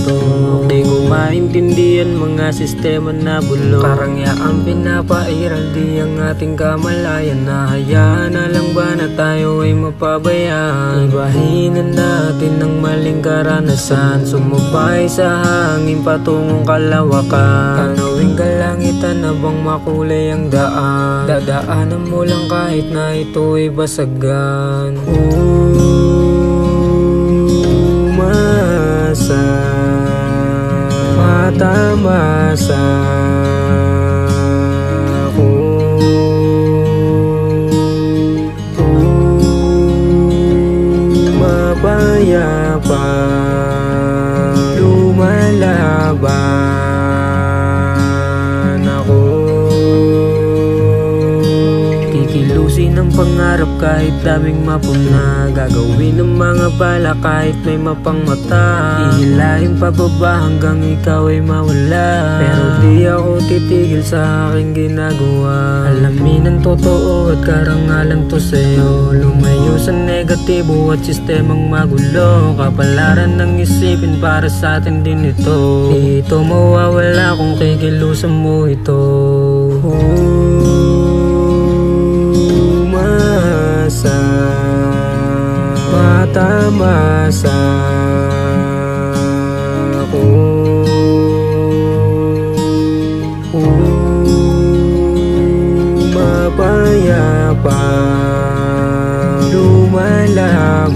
ito. Di ko maintindihan mga sistema na bulok. Karangyaan pinapairal di ang ating kamalayan. Nahayaan na lang ba na tayo ay mapabayaan? Ibahin na natin ang maling karanasan. Sumubay sa hangin patungong kalawakan. Tanawing kalangitan na bang makulay ang daan. Dadaanan mo lang kahit na ito ay basagan. Umasa, matamasa ako. Mapayapa, lumalaban ako. Kikilusin ang pangarap kahit daming mapuna. Gagawin ang mga bala kahit may mapang mata. Ihilahin pababa hanggang ikaw ay mawala. Pero di ako titigil sa aking ginagawa. Alamin ang totoo at karangalan to sa'yo. Lumayo sa negatibo at sistemang magulo. Kapalaran ng isipin para sa atin din ito. Di ito mawawala kung kikilusan mo ito. Umasa, matamasa ako. Mapayapa, lumalaban